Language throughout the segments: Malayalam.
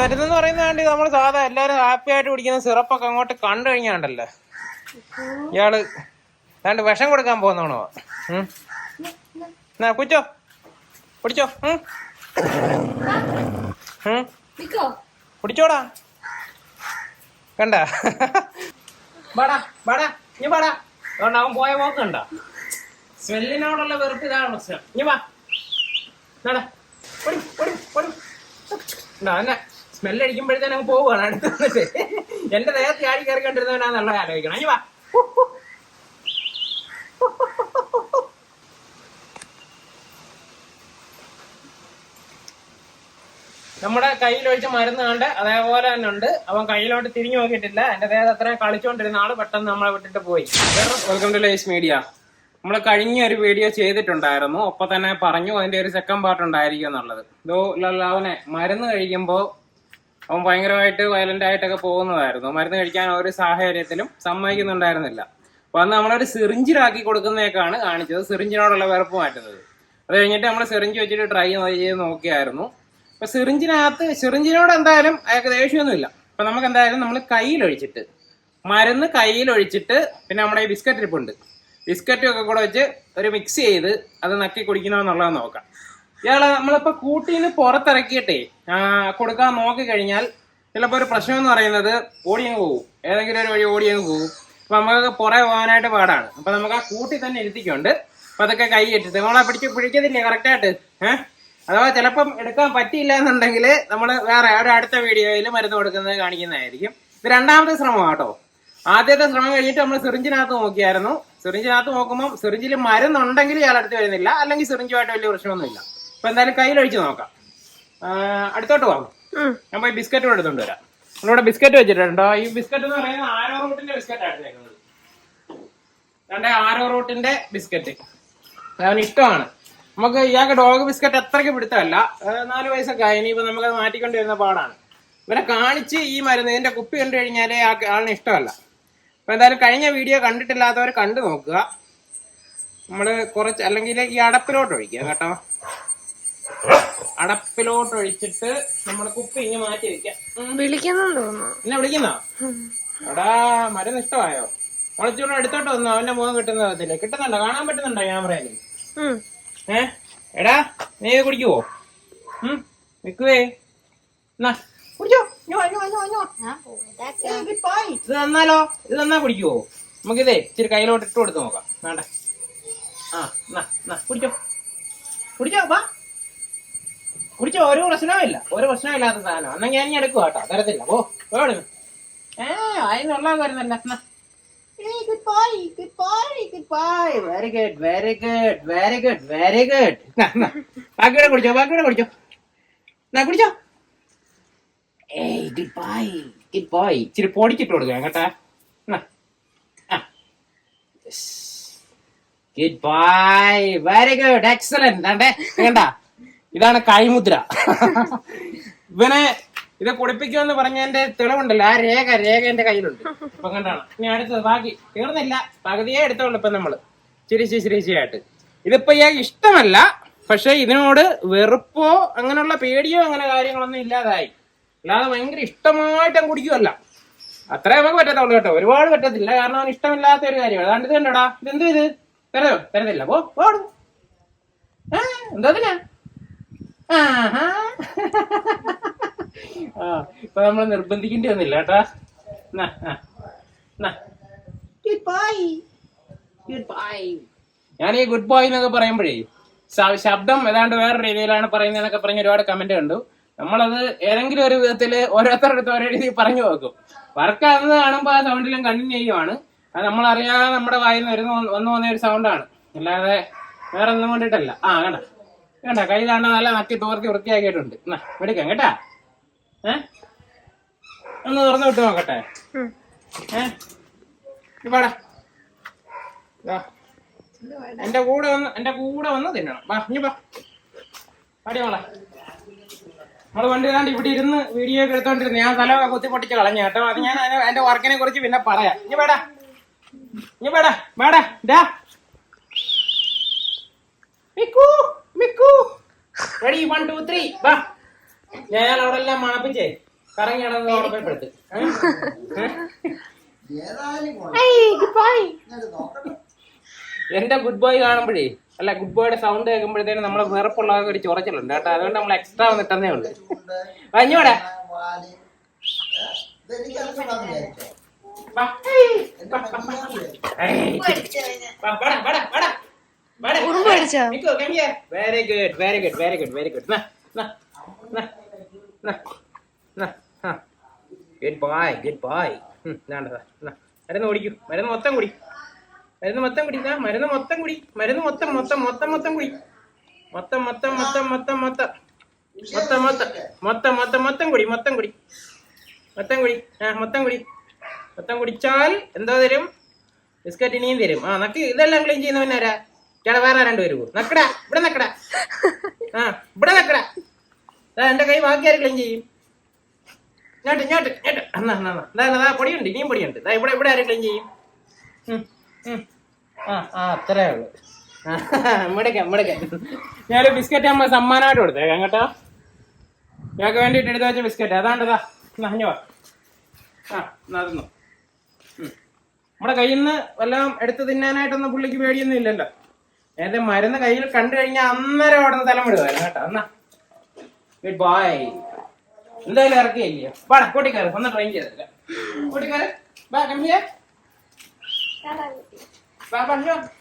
മരുന്നെന്ന് പറയുന്നതാണ്ട് നമ്മൾ സാധാ എല്ലാരും ഹാപ്പി ആയിട്ട് കുടിക്കുന്ന സിറപ്പൊക്കെ അങ്ങോട്ട് കണ്ടു കഴിഞ്ഞാണ്ടല്ലോ ഇയാള് ഏതാണ്ട് വിഷം കൊടുക്കാൻ പോകുന്നതാണോ? കുച്ചോ കുടിച്ചോ, കുടിച്ചോടാ. കണ്ട പാടാ പാടാ ഇനി പാടാ. അതുകൊണ്ട് അവൻ പോയ പോക്കണ്ട. സ്മെല്ലിനോടുള്ള വെറുപ്പ് ഇതാണ് പ്രശ്നം. ഇനി വാ എന്നെ സ്മെല്ലടിക്കുമ്പോഴത്തേനും അങ്ങ് പോവുകയാണ്. അടുത്ത് വന്നിട്ട് എന്റെ ദേഹത്ത് ആടി കയറി കണ്ടിരുന്നവനാന്നുള്ള ആലോചിക്കണം. ഇനി വാ. നമ്മുടെ കയ്യിലൊഴിച്ച് മരുന്ന് കണ്ട് അതേപോലെ തന്നെ ഉണ്ട്. അവൻ കയ്യിലോട്ട് തിരിഞ്ഞു നോക്കിയിട്ടില്ല. എന്റെ ദേഹത്ത് അത്രയും കളിച്ചുകൊണ്ടിരുന്ന ആള് പെട്ടെന്ന് നമ്മളെ വിട്ടിട്ട് പോയി. Welcome to Lace Media. നമ്മൾ കഴിഞ്ഞ ഒരു വീഡിയോ ചെയ്തിട്ടുണ്ടായിരുന്നു. ഒപ്പം തന്നെ പറഞ്ഞു അതിന്റെ ഒരു സെക്കൻഡ് പാർട്ട് ഉണ്ടായിരിക്കും എന്നുള്ളത്. അവനെ മരുന്ന് കഴിക്കുമ്പോൾ അവൻ ഭയങ്കരമായിട്ട് വയലന്റ് ആയിട്ടൊക്കെ പോകുന്നതായിരുന്നു. മരുന്ന് കഴിക്കാൻ ഒരു സാഹചര്യത്തിലും സമ്മതിക്കുന്നുണ്ടായിരുന്നില്ല. അപ്പൊ അന്ന് നമ്മളൊരു സിറിഞ്ചിലാക്കി കൊടുക്കുന്നതൊക്കെയാണ് കാണിച്ചത്, സിറിഞ്ചിനോടുള്ള വെറുപ്പ് മാറ്റുന്നത്. അത് കഴിഞ്ഞിട്ട് നമ്മൾ സിറിഞ്ച് വെച്ചിട്ട് ട്രൈ ചെയ്ത് നോക്കിയായിരുന്നു. അപ്പൊ സിറിഞ്ചിനോട് എന്തായാലും അയാൾക്ക് ദേഷ്യമൊന്നുമില്ല. അപ്പൊ നമുക്ക് എന്തായാലും നമ്മൾ കയ്യിലൊഴിച്ചിട്ട് മരുന്ന് കയ്യിലൊഴിച്ചിട്ട് പിന്നെ നമ്മുടെ ഈ ബിസ്ക്കറ്റ് ഇരിപ്പുണ്ട്, ബിസ്ക്കറ്റും ഒക്കെ കൂടെ വെച്ച് ഒരു മിക്സ് ചെയ്ത് അത് നക്കി കുടിക്കണമെന്നുള്ളത് നോക്കാം. ഇയാളെ നമ്മളിപ്പോൾ കൂട്ടീന്ന് പുറത്തിറക്കിയിട്ടേ കൊടുക്കാൻ നോക്കിക്കഴിഞ്ഞാൽ ചിലപ്പോൾ ഒരു പ്രശ്നം എന്ന് പറയുന്നത് ഓടിയങ്ങ് പോകും, ഏതെങ്കിലും ഒരു വഴി ഓടിയങ്ങ് പോകും. അപ്പൊ നമുക്ക് പുറകെ പോകാനായിട്ട് പാടാണ്. അപ്പൊ നമുക്ക് ആ കൂട്ടി തന്നെ ഇരുത്തിക്കൊണ്ട് അപ്പൊ അതൊക്കെ കൈ ഇട്ടിട്ട് നമ്മളെ പിടിക്കത്തില്ലേ കറക്റ്റായിട്ട്. അഥവാ ചിലപ്പം എടുക്കാൻ പറ്റിയില്ല എന്നുണ്ടെങ്കിൽ നമ്മൾ വേറെ ഒരു അടുത്ത വീഡിയോയിൽ മരുന്ന് കൊടുക്കുന്നത് കാണിക്കുന്നതായിരിക്കും. ഇത് രണ്ടാമത്തെ ശ്രമമാണ് കേട്ടോ. ആദ്യത്തെ ശ്രമം കഴിഞ്ഞിട്ട് നമ്മൾ സിറിഞ്ചിനകത്ത് നോക്കിയായിരുന്നു. സിറിഞ്ചിനകത്ത് നോക്കുമ്പോൾ സിറിഞ്ചിൽ മരുന്നുണ്ടെങ്കിൽ ഇയാൾ അടുത്ത് വരുന്നില്ല, അല്ലെങ്കിൽ സിറിഞ്ചുമായിട്ട് വലിയ പ്രശ്നമൊന്നുമില്ല. അപ്പൊ എന്തായാലും കയ്യിലൊഴിച്ച് നോക്കാം. അടുത്തോട്ട് പോകാം. ഞാൻ പോയി ബിസ്ക്കറ്റ് കൂടെ എടുത്തോണ്ട് വരാം. നമ്മളിവിടെ ബിസ്ക്കറ്റ് വെച്ചിട്ടുണ്ടോ? ഈ ബിസ്ക്കറ്റ് എന്ന് പറയുന്നത് ആരോ റൂട്ടിന്റെ ബിസ്ക്കറ്റ് ആണ്. രണ്ട് ആരോ റൂട്ടിന്റെ ബിസ്ക്കറ്റ് അവന് ഇഷ്ടമാണ്. നമുക്ക് ഇയാൾക്ക് ഡോഗ് ബിസ്ക്കറ്റ് അത്രയ്ക്ക് പിടുത്തമല്ല. 4 വയസ്സൊക്കെ ആയി. ഇനിയിപ്പോ നമുക്ക് മാറ്റിക്കൊണ്ട് വരുന്ന പാടാണ്. ഇവരെ കാണിച്ച് ഈ മരുന്ന് ഇതിന്റെ കുപ്പി കണ്ടു കഴിഞ്ഞാലേ ആളിന് ഇഷ്ടമല്ല. അപ്പൊ എന്തായാലും കഴിഞ്ഞ വീഡിയോ കണ്ടിട്ടില്ലാത്തവർ കണ്ടു നോക്കുക. നമ്മള് കുറച്ച് അല്ലെങ്കിൽ ഈ അടപ്പിലോട്ട് ഒഴിക്കുക കേട്ടോ. അടപ്പിലോട്ട് ഒഴിച്ചിട്ട് നമ്മൾ കുപ്പി ഇങ്ങനെ മാറ്റി വെക്കാം. എന്നെ വിളിക്കുന്നോ? എടാ മരുന്ന് ഇഷ്ടമായോ? മുളച്ചൂടെ എടുത്തോട്ട് വന്നു. അവന്റെ മുഖം കിട്ടുന്നതില്ലേ? കിട്ടുന്നുണ്ടോ? കാണാൻ പറ്റുന്നുണ്ടോ ക്യാമറയില്? എടാ നീ ഇത് കുടിക്കുവോ? നിക്കുവേ, കുടിച്ചോ. ഇത് തന്നാലോ? ഇത് തന്നാ കുടിക്കുവോ? നമുക്കിതേ ഇച്ചിരി കയ്യിലോട്ട് ഇട്ട് കൊടുത്ത് നോക്കാം. വേണ്ട. കുടിച്ചോ കുടിച്ചോ. വാ കുടിച്ചോ. ഒരു പ്രശ്നമില്ല, ഒരു പ്രശ്നമില്ലാത്ത സാധനം. എന്നാ ഞാൻ ഇനി എടുക്കുക കേട്ടോ. തരത്തില്ല. ഓ അതിനുള്ള വരുന്നല്ല. Good boy. Very good. ബാക്കിയുടെ കുടിച്ചോ, കുടിച്ചോ. കുടിച്ചോ. Good boy. ഇച്ചിരി പൊടിച്ചിട്ട് കൊടുക്കാം കേട്ടാ. Good boy. Very good. Excellent. വേണ്ട, ഇതാണ് കൈമുദ്ര. ഇവനെ ഇത് കുടിപ്പിക്കുമെന്ന് പറഞ്ഞതിന്റെ തെളിവുണ്ടല്ലോ. ആ രേഖ എന്റെ കയ്യിലുണ്ട്. ഇപ്പൊ കണ്ടാണ്. ഇനി അടുത്തത് ബാക്കി തീർന്നില്ല, പകുതിയേ എടുത്തോളൂ ഇപ്പൊ നമ്മള്. ചിരിച്ചിരിച്ചിരിയായിട്ട്. ഇതിപ്പോ ഇയാൾക്ക് ഇഷ്ടമല്ല, പക്ഷെ ഇതിനോട് വെറുപ്പോ അങ്ങനെയുള്ള പേടിയോ അങ്ങനെ കാര്യങ്ങളൊന്നും ഇല്ലാതായി. അല്ലാതെ ഭയങ്കര ഇഷ്ടമായിട്ട് അങ്ങ് കുടിക്കുമല്ല. അത്രേ നമുക്ക് പറ്റത്തുള്ളൂ കേട്ടോ. ഒരുപാട് പറ്റത്തില്ല, കാരണം അവന് ഇഷ്ടമില്ലാത്ത ഒരു കാര്യമാണ്. അതാണ്ട് ഇത് കണ്ടോടാ. ഇതെന്തു ഇത്? തരത്തില്ല. പോടും. എന്തോതിനാ? ഇപ്പൊ നമ്മള് നിർബന്ധിക്കേണ്ടി വന്നില്ല കേട്ടാ. ഞാൻ ഈ ഗുഡ് ബോയ് എന്നൊക്കെ പറയുമ്പോഴേ ശബ്ദം ഏതാണ്ട് വേറെ രീതിയിലാണ് പറയുന്നതെന്നൊക്കെ പറഞ്ഞ് ഒരുപാട് കമന്റ് കണ്ടു. നമ്മളത് ഏതെങ്കിലും ഒരു വിധത്തില് ഓരോരുത്തരുടെ അടുത്ത് ഓരോ രീതിയിൽ പറഞ്ഞു നോക്കും. വർക്കാകുന്നത് കാണുമ്പോ ആ സൗണ്ടിലും കണ്ടിന്യൂ ചെയ്യുവാണ്. അത് നമ്മളറിയാതെ നമ്മുടെ വായിൽ നിന്ന് വന്നു പോകുന്ന ഒരു സൗണ്ടാണ്, അല്ലാതെ വേറെ ഒന്നും കൊണ്ടിട്ടല്ല. കണ്ട കൈ കാണാൻ നല്ല നക്കി തോർത്തി വൃത്തിയാക്കിയിട്ടുണ്ട്. എടുക്കാം കേട്ടാ. ഒന്ന് തുറന്നു വിട്ട് നോക്കട്ടെ. പാടാ. എന്റെ കൂടെ വന്ന് തിന്നണം. പാടി മോളെ. നമ്മള് പണ്ട് ഏതാണ്ട് ഇവിടെ ഇരുന്ന് വീഡിയോ ഒക്കെ എടുത്തോണ്ടിരുന്നു. ഞാൻ സ്ഥലമൊക്കെ കുത്തി പൊട്ടിച്ച് കളഞ്ഞു കേട്ടോ. അത് ഞാൻ എന്റെ വർക്കിനെ കുറിച്ച് പിന്നെ പറയാം. ഇനി വേടാ. മിക്കു. Ready, 1, 2, 3. വാ. ഞാൻ അവിടെ എല്ലാം മണപ്പിച്ചേ കറങ്ങി നടന്ന് ഉറപ്പപ്പെടുത്ത്. എന്റെ ഗുഡ് ബോയ് കാണുമ്പോഴേ അല്ല ഗുഡ് ബോയുടെ സൗണ്ട് കേൾക്കുമ്പോഴത്തേനും നമ്മളെ വേറെപ്പുള്ളതൊക്കെ ഒരു ചൊറച്ചിലുണ്ട് കേട്ടോ. അതുകൊണ്ട് നമ്മൾ എക്സ്ട്രാ വന്നിട്ടേ ഉണ്ട്. കഴിഞ്ഞോടെ very good very good very good very good. Good boy good boy. മരുന്ന് കുടിക്കും. മരുന്ന് മൊത്തം കുടി. മരുന്ന് മൊത്തം കുടി. മരുന്ന് മൊത്തം കുടി. മരുന്ന് മൊത്തം മൊത്തം മൊത്തം മൊത്തം കുടി. മൊത്തം മൊത്തം മൊത്തം മൊത്തം മൊത്തം മൊത്തം മൊത്തം മൊത്തം മൊത്തം മൊത്തം കുടി. മൊത്തം കുടി. മൊത്തം കുടി. മൊത്തം കുടി. മൊത്തം കുടിച്ചാൽ എന്തോ തരും? ബിസ്ക്കറ്റ് ഇനിയും തരും. നക്ക് ഇതെല്ലാം ക്ലീൻ ചെയ്യുന്നവനാരാ? ചേട്ടാ വേറെ ആരാണ്ട് വരുമോ? നക്കടാ ഇവിടെ നക്കടാ. ഇവിടെ നക്കടാ. എന്റെ കൈ ബാക്കി ആര് ക്ലീൻ ചെയ്യും? ഞാട്ട് ഞാട്ട് ഞാട്ട്. എന്നാ പൊടിയുണ്ട്. ഇനിയും പൊടിയുണ്ട്. ഇവിടെ ഇവിടെ ആര് ക്ലീൻ ചെയ്യും? അത്രേ ഉള്ളു. മിടക്കാം മിടക്കാം. ഞാനൊരു ബിസ്ക്കറ്റ് നമ്മൾ സമ്മാനമായിട്ട് കൊടുത്തേക്കാം കേട്ടോ. ഞങ്ങൾക്ക് വേണ്ടിയിട്ട് എടുത്ത് വെച്ച ബിസ്ക്കറ്റ് അതാണ്ടതാ. അഞ്ഞോ അതൊന്നു നമ്മുടെ കയ്യിൽ നിന്ന് വല്ലതും എടുത്ത് തിന്നാനായിട്ടൊന്നും പുള്ളിക്ക് പേടിയൊന്നും ഇല്ലല്ലോ. നേരത്തെ മരുന്ന് കയ്യിൽ കണ്ടു കഴിഞ്ഞാൽ അന്നേരം അവിടെ നിന്ന് തലം വിടുവായിരുന്നു കേട്ടോ. എന്നാ ഗുഡ് ബോയ്. എന്തായാലും ഇറക്കിയല്ലേ? വാടാ കൂട്ടിക്കാറ്. ഒന്ന് ട്രെയിൻ ചെയ്തില്ല. കൂട്ടിക്കാറ് ബാ കമ്പിയെ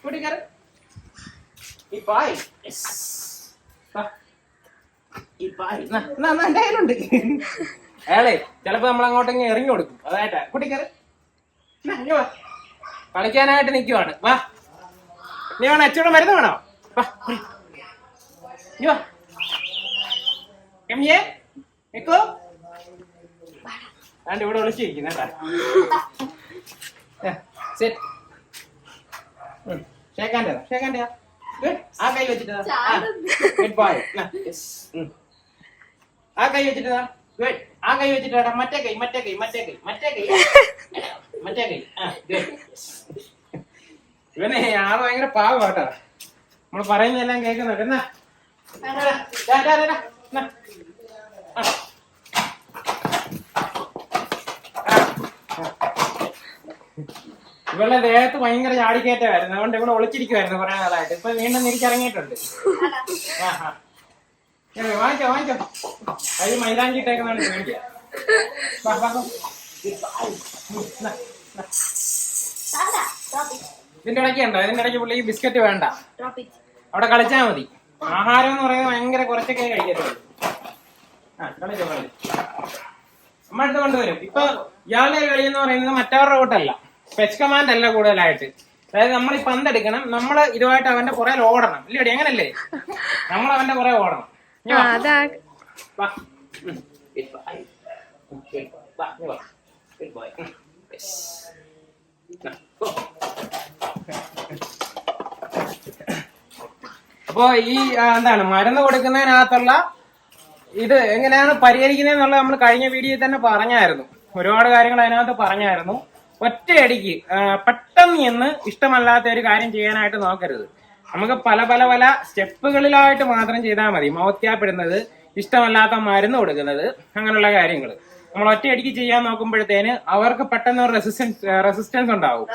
കൂട്ടിക്കാറ്. എന്തായാലുണ്ട് അയാളെ ചിലപ്പോ നമ്മൾ അങ്ങോട്ടെങ്കിൽ ഇറങ്ങി കൊടുക്കും. അതായിട്ടാ കൂട്ടിക്കാറ്. കളിക്കാനായിട്ട് നിക്കുവാണ്. വാ നീ വേണം അച്ചോടെ മരുന്ന് വേണോ? നിക്കോ ആണ്ട് ഇവിടെ വിളിച്ചിരിക്കുന്ന ഷേക്കാൻ്റെ ഷേക്കാൻ്റെ ഗുഡ്. ആ കൈ വെച്ചിട്ടാ ഗുഡ് ബോയ്. ആ കൈ വെച്ചിട്ടാ ഗുഡ്. ആ കൈ വെച്ചിട്ടാ മറ്റേ കൈ മറ്റേ കൈ മറ്റേ കൈ മറ്റേ കൈ മറ്റേ കൈ. ഗുഡ്. ഇവനെ ആള് ഭയങ്കര പാവം കേട്ടോ. നമ്മള് പറയുന്നതെല്ലാം കേൾക്കുന്നുണ്ട്. എന്നാ ഇവളുടെ ദേഹത്ത് ഭയങ്കര ചാടിക്കയറ്റമായിരുന്നു. അതുകൊണ്ട് ഇവിടെ ഒളിച്ചിരിക്കുവായിരുന്നു കുറെ നാളായിട്ട്. ഇപ്പൊ വീണ്ടും തിരിച്ചിറങ്ങിയിട്ടുണ്ട്. വാങ്ങിച്ചോ വാങ്ങിച്ചോ. അത് മൈലാഞ്ചി ഇട്ടേക്കുന്നുണ്ട് മേടിക്കാം. ഇതിന്റെ ഇടയ്ക്ക് ഉണ്ടോ? ഇതിന്റെ ഇടയ്ക്ക് പുള്ളി ബിസ്ക്കറ്റ് വേണ്ട, അവിടെ കളിച്ചാൽ മതി. ആഹാരം എന്ന് പറയുന്നത് ഭയങ്കര കുറച്ചൊക്കെ കഴിക്കത്തുള്ളൂ. കളിച്ചോ കളി. നമ്മ അടുത്ത് കൊണ്ടുവരും. ഇപ്പൊ ഇയാളുടെ കളി എന്ന് പറയുന്നത് മറ്റവരുടെ കൂട്ടല്ല, പെച്ച് കമാൻഡ് അല്ല കൂടുതലായിട്ട്. അതായത് നമ്മൾ ഈ പന്തെടുക്കണം, നമ്മൾ ഇതുമായിട്ട് അവന്റെ പുറകിൽ ഓടണം. ഇല്ലടി അങ്ങനല്ലേ? നമ്മൾ അവന്റെ പുറകെ ഓടണം. അപ്പൊ ഈ എന്താണ് മരുന്ന് കൊടുക്കുന്നതിനകത്തുള്ള ഇത് എങ്ങനെയാണ് പരിഹരിക്കുന്നതെന്നുള്ളത് നമ്മൾ കഴിഞ്ഞ വീഡിയോയിൽ തന്നെ പറഞ്ഞായിരുന്നു. ഒരുപാട് കാര്യങ്ങൾ അതിനകത്ത് പറഞ്ഞായിരുന്നു. ഒറ്റയടിക്ക് പെട്ടെന്ന് എന്ന് ഇഷ്ടമല്ലാത്ത ഒരു കാര്യം ചെയ്യാനായിട്ട് നോക്കരുത്. നമുക്ക് പല പല പല സ്റ്റെപ്പുകളിലായിട്ട് മാത്രം ചെയ്താൽ മതി. മൗത്ത് ക്യാപ്പ് ഇടുന്നത്, ഇഷ്ടമല്ലാത്ത മരുന്ന് കൊടുക്കുന്നത്, അങ്ങനെയുള്ള കാര്യങ്ങൾ നമ്മൾ ഒറ്റയടിക്ക് ചെയ്യാൻ നോക്കുമ്പോഴത്തേന് അവർക്ക് പെട്ടെന്ന് ഒരു റെസിസ്റ്റൻസ് ഉണ്ടാവും.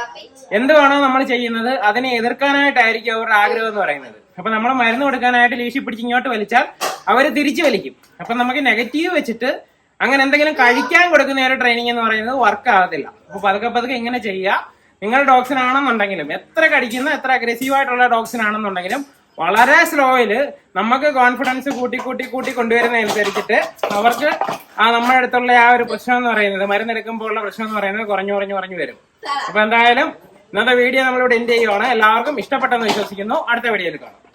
എന്തുവാണോ നമ്മൾ ചെയ്യുന്നത് അതിനെ എതിർക്കാനായിട്ടായിരിക്കും അവരുടെ ആഗ്രഹം എന്ന് പറയുന്നത്. അപ്പൊ നമ്മൾ മരുന്ന് കൊടുക്കാനായിട്ട് ലീഷി പിടിച്ച് ഇങ്ങോട്ട് വലിച്ചാൽ അവര് തിരിച്ചു വലിക്കും. അപ്പൊ നമുക്ക് നെഗറ്റീവ് വെച്ചിട്ട് അങ്ങനെ എന്തെങ്കിലും കഴിക്കാൻ കൊടുക്കുന്ന ഒരു ട്രെയിനിങ് എന്ന് പറയുന്നത് വർക്ക് ആകത്തില്ല. അപ്പൊ പതുക്കെ പതുക്കെ ഇങ്ങനെ ചെയ്യുക. നിങ്ങൾ ഡോഗ്സിനാണെന്നുണ്ടെങ്കിലും, എത്ര കടിക്കുന്ന എത്ര അഗ്രസീവായിട്ടുള്ള ഡോഗ്സിനാണെന്നുണ്ടെങ്കിലും വളരെ സ്ലോയില് നമുക്ക് കോൺഫിഡൻസ് കൂട്ടി കൂട്ടി കൂട്ടി കൊണ്ടുവരുന്നതനുസരിച്ചിട്ട് അവർക്ക് നമ്മുടെ അടുത്തുള്ള ആ ഒരു പ്രശ്നം എന്ന് പറയുന്നത്, മരുന്നെടുക്കുമ്പോൾ ഉള്ള പ്രശ്നം എന്ന് പറയുന്നത് കുറഞ്ഞു കുറഞ്ഞു കുറഞ്ഞു വരും. അപ്പൊ എന്തായാലും ഇന്നത്തെ വീഡിയോ നമ്മളിവിടെ എൻഡ് ചെയ്യുവാണ്. എല്ലാവർക്കും ഇഷ്ടപ്പെട്ടെന്ന് വിശ്വസിക്കുന്നു. അടുത്ത വീഡിയോയിൽ കാണാം.